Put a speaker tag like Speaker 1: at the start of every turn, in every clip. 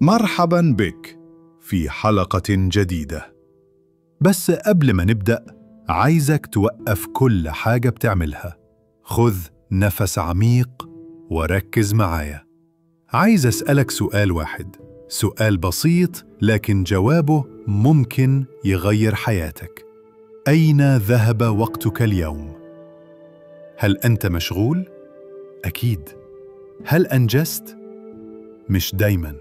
Speaker 1: مرحباً بك في حلقة جديدة. بس قبل ما نبدأ، عايزك توقف كل حاجة بتعملها. خذ نفس عميق وركز معايا. عايز أسألك سؤال واحد، سؤال بسيط لكن جوابه ممكن يغير حياتك. أين ذهب وقتك اليوم؟ هل أنت مشغول؟ أكيد. هل أنجزت؟ مش دايماً.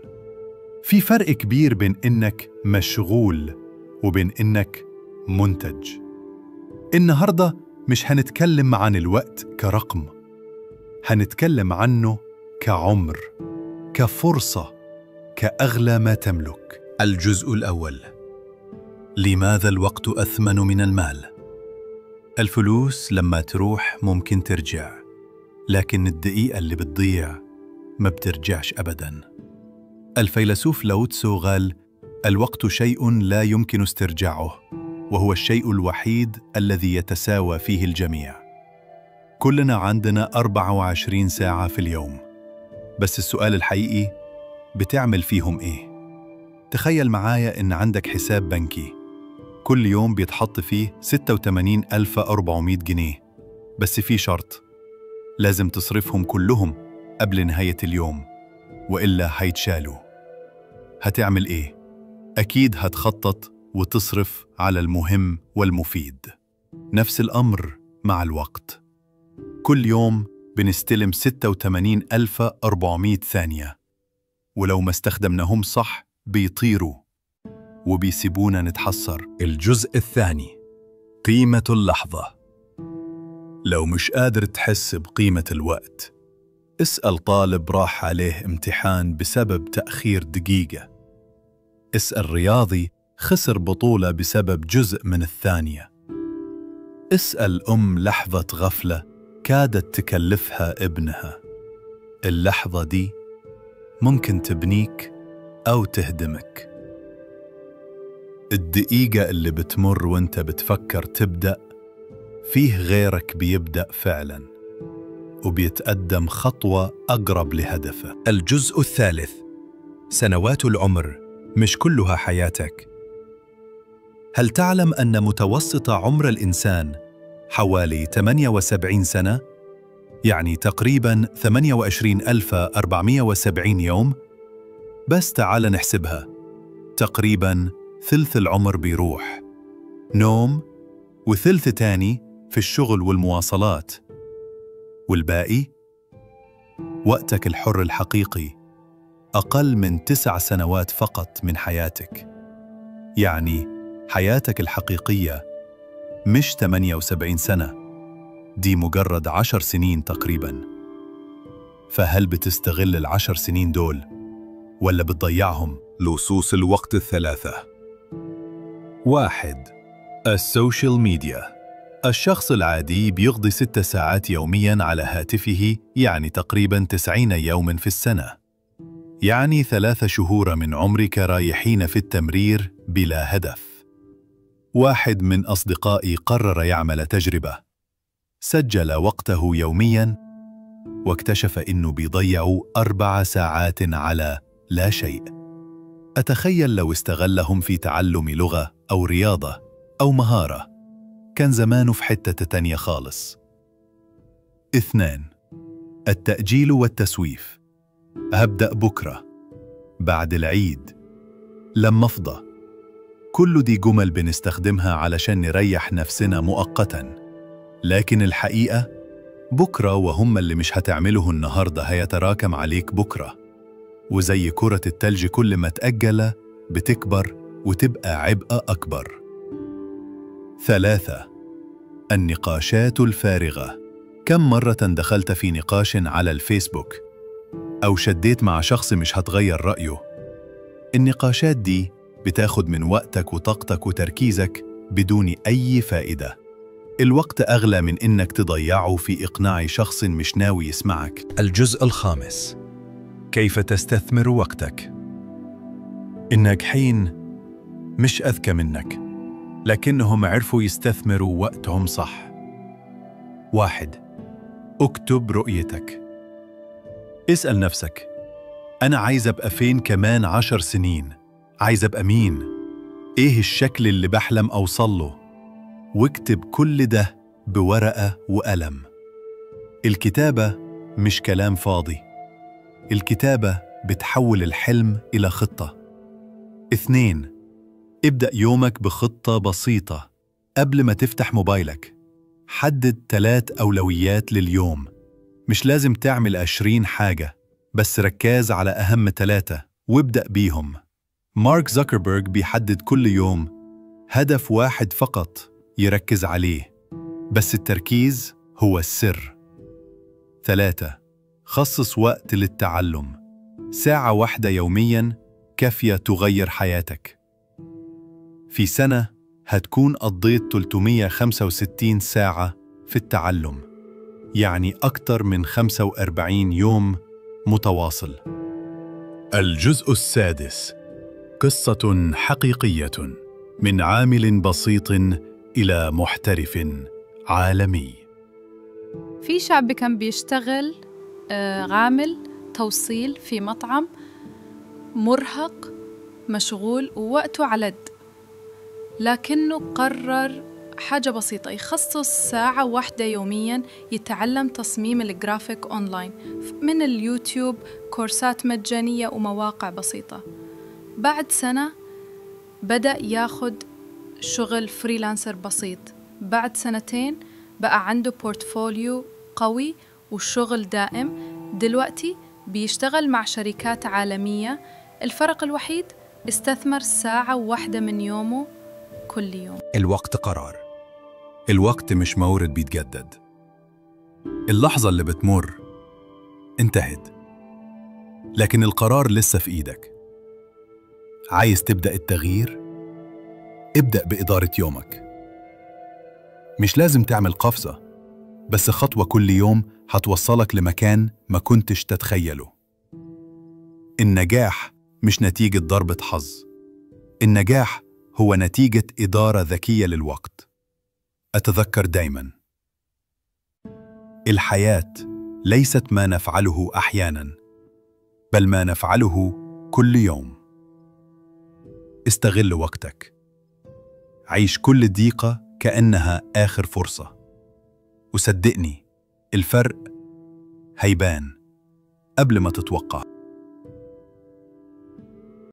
Speaker 1: في فرق كبير بين إنك مشغول وبين إنك منتج. النهاردة مش هنتكلم عن الوقت كرقم، هنتكلم عنه كعمر، كفرصة، كأغلى ما تملك. الجزء الأول: لماذا الوقت أثمن من المال؟ الفلوس لما تروح ممكن ترجع، لكن الدقيقة اللي بتضيع ما بترجعش أبداً. الفيلسوف لاو تسو قال: الوقت شيء لا يمكن استرجاعه، وهو الشيء الوحيد الذي يتساوى فيه الجميع. كلنا عندنا 24 ساعة في اليوم، بس السؤال الحقيقي: بتعمل فيهم إيه؟ تخيل معايا إن عندك حساب بنكي كل يوم بيتحط فيه 86,400 جنيه، بس في شرط: لازم تصرفهم كلهم قبل نهاية اليوم، وإلا هيتشالوا. هتعمل إيه؟ أكيد هتخطط وتصرف على المهم والمفيد. نفس الأمر مع الوقت. كل يوم بنستلم 86,400 ثانية، ولو ما استخدمناهم صح بيطيروا وبيسيبونا نتحسر. الجزء الثاني: قيمة اللحظة. لو مش قادر تحس بقيمة الوقت، اسأل طالب راح عليه امتحان بسبب تأخير دقيقة. اسأل رياضي خسر بطولة بسبب جزء من الثانية. اسأل لحظة غفلة كادت تكلفها ابنها. اللحظة دي ممكن تبنيك أو تهدمك. الدقيقة اللي بتمر وانت بتفكر تبدأ، فيه غيرك بيبدأ فعلاً وبيتقدم خطوة أقرب لهدفه. الجزء الثالث: سنوات العمر مش كلها حياتك. هل تعلم أن متوسط عمر الإنسان حوالي 78 سنة؟ يعني تقريباً 28,470 يوم. بس تعال نحسبها، تقريباً ثلث العمر بيروح نوم، وثلث تاني في الشغل والمواصلات، والباقي وقتك الحر الحقيقي أقل من 9 سنوات فقط من حياتك. يعني حياتك الحقيقية مش 78 سنة، دي مجرد 10 سنين تقريباً. فهل بتستغل ال10 سنين دول ولا بتضيعهم؟ لصوص الوقت الثلاثة: 1. السوشيال ميديا. الشخص العادي بيقضي 6 ساعات يومياً على هاتفه، يعني تقريباً 90 يوماً في السنة. يعني 3 شهور من عمرك رايحين في التمرير بلا هدف. واحد من أصدقائي قرر يعمل تجربة، سجل وقته يومياً واكتشف إنه بيضيع 4 ساعات على لا شيء. أتخيل لو استغلهم في تعلم لغة أو رياضة أو مهارة، كان زمانه في حتة تانية خالص. 2. التأجيل والتسويف. هبدأ بكرة، بعد العيد، لما أفضى. كل دي جمل بنستخدمها علشان نريح نفسنا مؤقتاً، لكن الحقيقة بكرة وهم اللي مش هتعمله النهاردة هيتراكم عليك بكرة، وزي كرة التلج كل ما تأجل بتكبر وتبقى عبء أكبر. 3. النقاشات الفارغة. كم مرة دخلت في نقاش على الفيسبوك أو شديت مع شخص مش هتغير رأيه؟ النقاشات دي بتاخد من وقتك وطاقتك وتركيزك بدون أي فائدة. الوقت أغلى من إنك تضيعه في إقناع شخص مش ناوي يسمعك. الجزء الخامس: كيف تستثمر وقتك. الناجحين مش أذكى منك، لكنهم عرفوا يستثمروا وقتهم صح. 1. اكتب رؤيتك. اسأل نفسك: أنا عايز أبقى فين كمان 10 سنين؟ عايز أبقى مين؟ إيه الشكل اللي بحلم أوصله؟ واكتب كل ده بورقة وقلم. الكتابة مش كلام فاضي. الكتابة بتحول الحلم إلى خطة. 2. ابدأ يومك بخطة بسيطة. قبل ما تفتح موبايلك حدد 3 أولويات لليوم. مش لازم تعمل 20 حاجة، بس ركز على أهم 3 وابدأ بيهم. مارك زوكربيرج بيحدد كل يوم هدف واحد فقط يركز عليه، بس التركيز هو السر. 3. خصص وقت للتعلم. 1 ساعة يومياً كافية تغير حياتك. في سنة هتكون قضيت 365 ساعة في التعلم، يعني أكتر من 45 يوم متواصل. الجزء السادس: قصة حقيقية من عامل بسيط إلى محترف عالمي.
Speaker 2: في شاب كان بيشتغل عامل توصيل في مطعم، مرهق مشغول ووقته على لكنه قرر حاجة بسيطة، يخصص 1 ساعة يومياً يتعلم تصميم الجرافيك أونلاين من اليوتيوب، كورسات مجانية ومواقع بسيطة. بعد سنة بدأ ياخد شغل فريلانسر بسيط. بعد 2 بقى عنده بورتفوليو قوي وشغل دائم. دلوقتي بيشتغل مع شركات عالمية. الفرق الوحيد استثمر 1 ساعة من يومه كل يوم.
Speaker 1: الوقت قرار. الوقت مش مورد بيتجدد. اللحظة اللي بتمر انتهت، لكن القرار لسه في إيدك. عايز تبدأ التغيير؟ ابدأ بإدارة يومك. مش لازم تعمل قفزة، بس خطوة كل يوم هتوصلك لمكان ما كنتش تتخيله. النجاح مش نتيجة ضربة حظ. النجاح هو نتيجة إدارة ذكية للوقت. أتذكر دايماً، الحياة ليست ما نفعله أحياناً، بل ما نفعله كل يوم. استغل وقتك. عيش كل دقيقة كأنها آخر فرصة. وصدقني، الفرق هيبان قبل ما تتوقع.